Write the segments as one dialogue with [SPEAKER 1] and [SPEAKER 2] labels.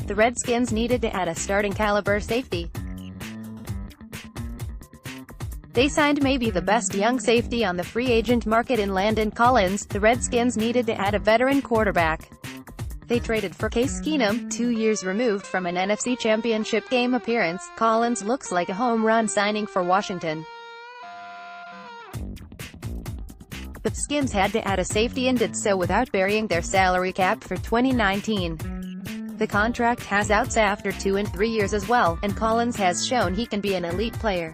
[SPEAKER 1] the Redskins needed to add a starting caliber safety. They signed maybe the best young safety on the free agent market in Landon Collins. The Redskins needed to add a veteran quarterback. They traded for Case Keenum, 2 years removed from an NFC Championship game appearance. Collins looks like a home run signing for Washington. The Skins had to add a safety and did so without burying their salary cap for 2019. The contract has outs after 2 and 3 years as well, and Collins has shown he can be an elite player.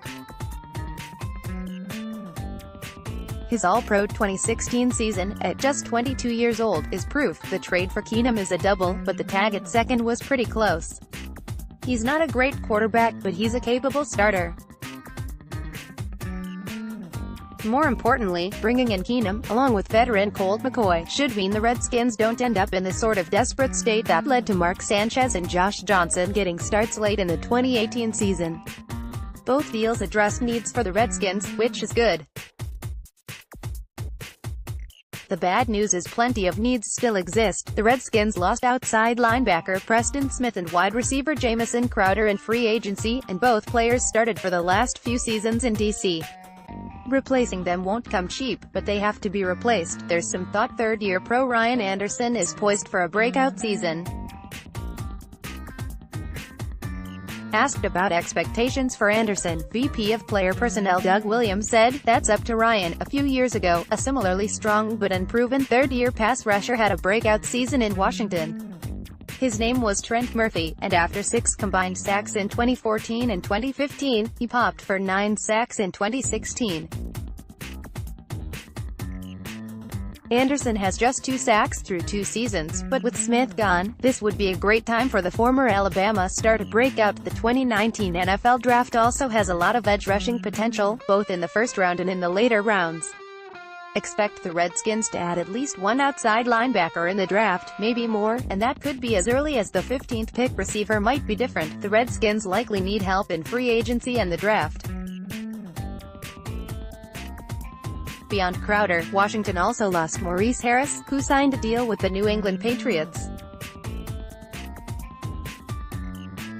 [SPEAKER 1] His All-Pro 2016 season, at just 22 years old, is proof. The trade for Keenum is a double, but the tag at second was pretty close. He's not a great quarterback, but he's a capable starter. More importantly, bringing in Keenum, along with veteran Colt McCoy, should mean the Redskins don't end up in the sort of desperate state that led to Mark Sanchez and Josh Johnson getting starts late in the 2018 season. Both deals address needs for the Redskins, which is good. The bad news is plenty of needs still exist. The Redskins lost outside linebacker Preston Smith and wide receiver Jamison Crowder in free agency, and both players started for the last few seasons in D.C. Replacing them won't come cheap, but they have to be replaced. There's some thought third-year pro Ryan Anderson is poised for a breakout season. Asked about expectations for Anderson, VP of Player Personnel Doug Williams said, "That's up to Ryan." A few years ago, a similarly strong but unproven third-year pass rusher had a breakout season in Washington. His name was Trent Murphy, and after 6 combined sacks in 2014 and 2015, he popped for 9 sacks in 2016. Anderson has just 2 sacks through 2 seasons, but with Smith gone, this would be a great time for the former Alabama star to break out. The 2019 NFL Draft also has a lot of edge rushing potential, both in the first round and in the later rounds. Expect the Redskins to add at least 1 outside linebacker in the draft, maybe more, and that could be as early as the 15th pick. Receiver might be different. The Redskins likely need help in free agency and the draft. Beyond Crowder, Washington also lost Maurice Harris, who signed a deal with the New England Patriots.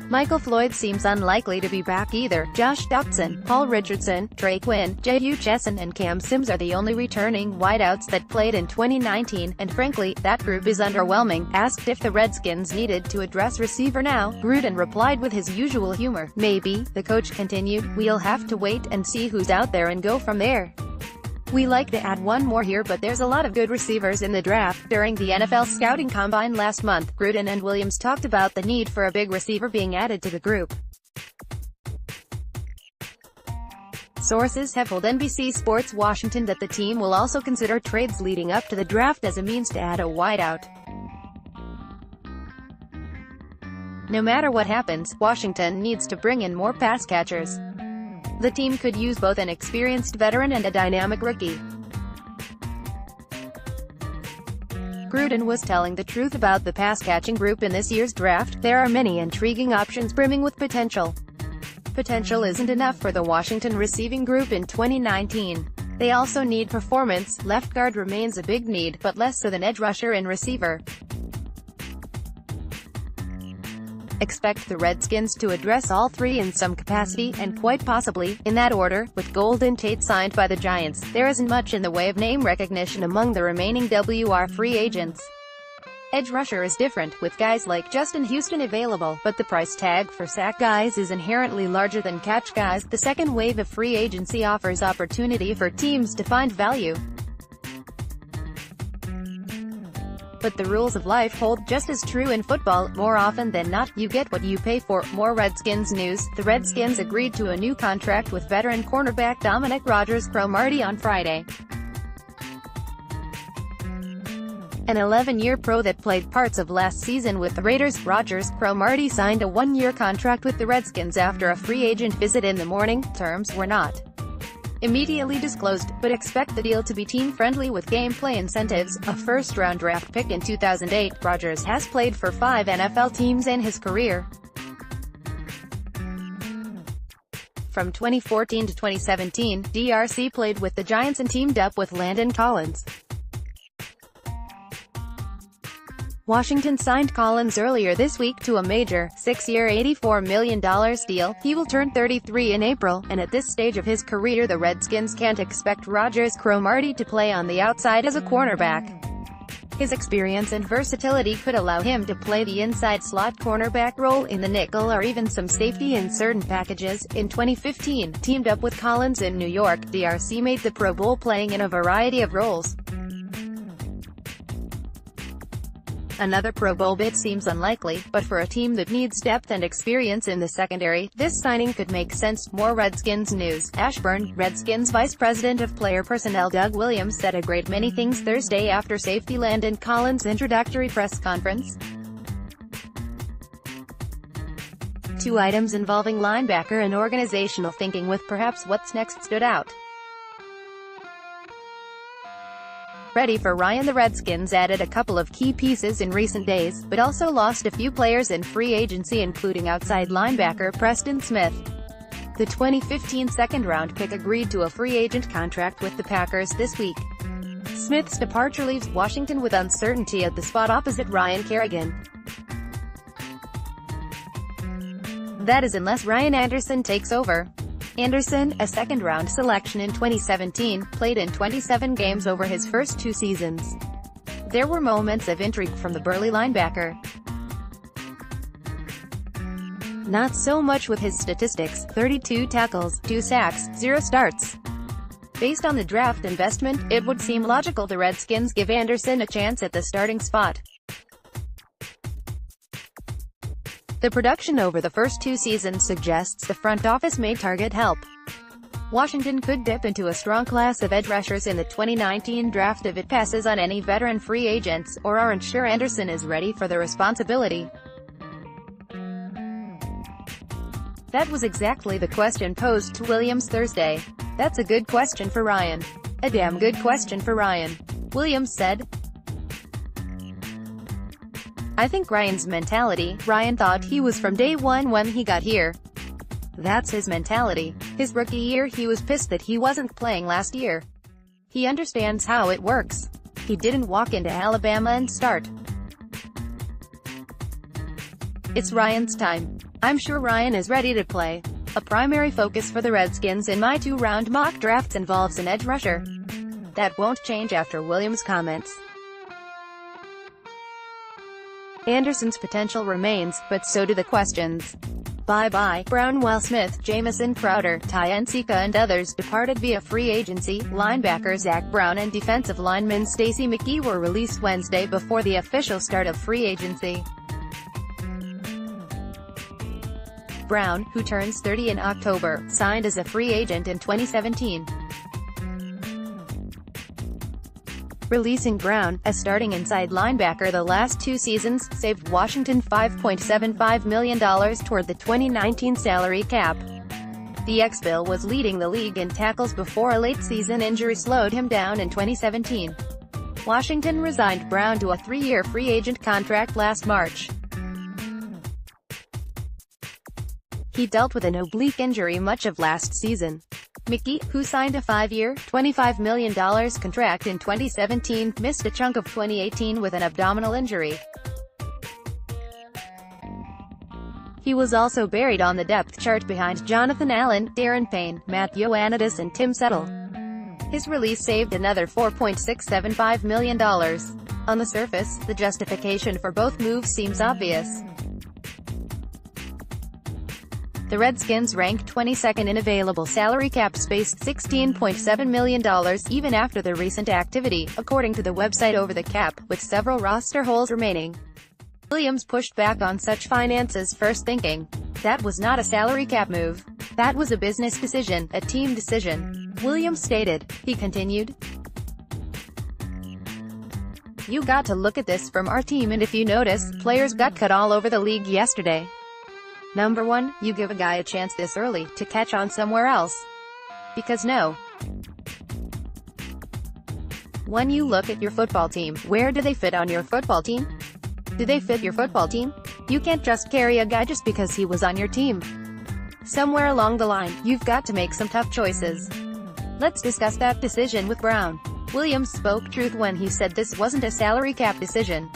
[SPEAKER 1] Michael Floyd seems unlikely to be back either. Josh Doctson, Paul Richardson, Trey Quinn, J.U. Chesson and Cam Sims are the only returning wideouts that played in 2019, and frankly, that group is underwhelming. Asked if the Redskins needed to address receiver now, Gruden replied with his usual humor, "Maybe." The coach continued, "We'll have to wait and see who's out there and go from there. We like to add 1 more here, but there's a lot of good receivers in the draft." During the NFL Scouting Combine last month, Gruden and Williams talked about the need for a big receiver being added to the group. Sources have told NBC Sports Washington that the team will also consider trades leading up to the draft as a means to add a wideout. No matter what happens, Washington needs to bring in more pass catchers. The team could use both an experienced veteran and a dynamic rookie. Gruden was telling the truth about the pass-catching group in this year's draft. There are many intriguing options brimming with potential. Potential isn't enough for the Washington receiving group in 2019. They also need performance. Left guard remains a big need, but less so than edge rusher and receiver. Expect the Redskins to address all 3 in some capacity, and quite possibly, in that order. With Golden Tate signed by the Giants, there isn't much in the way of name recognition among the remaining WR free agents. Edge rusher is different, with guys like Justin Houston available, but the price tag for sack guys is inherently larger than catch guys. The second wave of free agency offers opportunity for teams to find value. But the rules of life hold just as true in football. More often than not, you get what you pay for. More Redskins news. The Redskins agreed to a new contract with veteran cornerback Dominic Rodgers-Cromartie on Friday. An 11-year pro that played parts of last season with the Raiders, Rodgers-Cromartie signed a 1-year contract with the Redskins after a free agent visit in the morning. Terms were not immediately disclosed, but expect the deal to be team-friendly with gameplay incentives. A first-round draft pick in 2008, Rodgers has played for 5 NFL teams in his career. From 2014 to 2017, DRC played with the Giants and teamed up with Landon Collins. Washington signed Collins earlier this week to a major, 6-year $84 million deal. He will turn 33 in April, and at this stage of his career the Redskins can't expect Rodgers Cromartie to play on the outside as a cornerback. His experience and versatility could allow him to play the inside slot cornerback role in the nickel or even some safety in certain packages. In 2015, teamed up with Collins in New York, DRC made the Pro Bowl playing in a variety of roles. Another Pro Bowl bid seems unlikely, but for a team that needs depth and experience in the secondary, this signing could make sense. More Redskins news. Ashburn, Redskins Vice President of Player Personnel Doug Williams said a great many things Thursday after safety Landon Collins' introductory press conference. Two items involving linebacker and organizational thinking with perhaps what's next stood out. Ready for Ryan. The Redskins added a couple of key pieces in recent days, but also lost a few players in free agency including outside linebacker Preston Smith. The 2015 second-round pick agreed to a free agent contract with the Packers this week. Smith's departure leaves Washington with uncertainty at the spot opposite Ryan Kerrigan. That is unless Ryan Anderson takes over. Anderson, a second-round selection in 2017, played in 27 games over his first 2 seasons. There were moments of intrigue from the burly linebacker. Not so much with his statistics: 32 tackles, 2 sacks, 0 starts. Based on the draft investment, it would seem logical the Redskins give Anderson a chance at the starting spot. The production over the first 2 seasons suggests the front office may target help. Washington could dip into a strong class of edge rushers in the 2019 draft if it passes on any veteran free agents, or aren't sure Anderson is ready for the responsibility. That was exactly the question posed to Williams Thursday. "That's a good question for Ryan. A damn good question for Ryan," Williams said. "I think Ryan's mentality, Ryan thought he was from day one when he got here. That's his mentality. His rookie year he was pissed that he wasn't playing last year. He understands how it works. He didn't walk into Alabama and start. It's Ryan's time. I'm sure Ryan is ready to play. A primary focus for the Redskins in my 2-round mock drafts involves an edge rusher. That won't change after Williams' comments. Anderson's potential remains, but so do the questions. Bye-bye, Brown. While Smith, Jamison Crowder, Ty Nsika and others departed via free agency, linebacker Zach Brown and defensive lineman Stacey McKee were released Wednesday before the official start of free agency. Brown, who turns 30 in October, signed as a free agent in 2017. Releasing Brown, a starting inside linebacker the last 2 seasons, saved Washington $5.75 million toward the 2019 salary cap. The ex-Bill was leading the league in tackles before a late-season injury slowed him down in 2017. Washington resigned Brown to a 3-year free agent contract last March. He dealt with an oblique injury much of last season. McKee, who signed a 5-year, $25 million contract in 2017, missed a chunk of 2018 with an abdominal injury. He was also buried on the depth chart behind Jonathan Allen, Darren Payne, Matt Ioannidis and Tim Settle. His release saved another $4.675 million. On the surface, the justification for both moves seems obvious. The Redskins rank 22nd in available salary cap space, $16.7 million, even after the recent activity, according to the website Over the Cap, with several roster holes remaining. Williams pushed back on such finances, first thinking, "That was not a salary cap move. That was a business decision, a team decision," Williams stated. He continued, "You got to look at this from our team, and if you notice, players got cut all over the league yesterday. Number 1, you give a guy a chance this early to catch on somewhere else. Because no. When you look at your football team, where do they fit on your football team? Do they fit your football team? You can't just carry a guy just because he was on your team. Somewhere along the line, you've got to make some tough choices. Let's discuss that decision with Brown." Williams spoke truth when he said this wasn't a salary cap decision.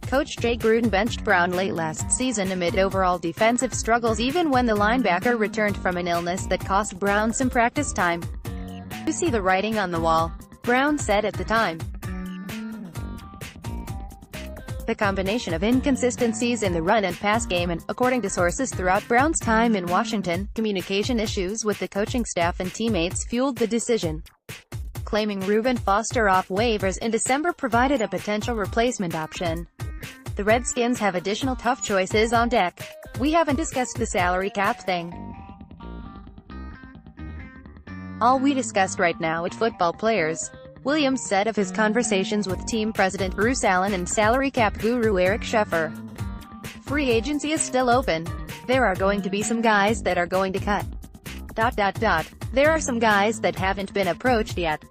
[SPEAKER 1] Coach Jay Gruden benched Brown late last season amid overall defensive struggles even when the linebacker returned from an illness that cost Brown some practice time. "You see the writing on the wall," Brown said at the time. The combination of inconsistencies in the run and pass game and, according to sources throughout Brown's time in Washington, communication issues with the coaching staff and teammates fueled the decision. Claiming Reuben Foster off waivers in December provided a potential replacement option. The Redskins have additional tough choices on deck. "We haven't discussed the salary cap thing. All we discussed right now is football players," Williams said of his conversations with team president Bruce Allen and salary cap guru Eric Scheffer. "Free agency is still open. There are going to be some guys that are going to cut. There are some guys that haven't been approached yet.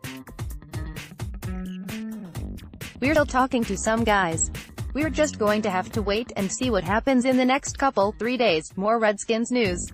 [SPEAKER 1] We're still talking to some guys. We're just going to have to wait and see what happens in the next 3 days." More Redskins news.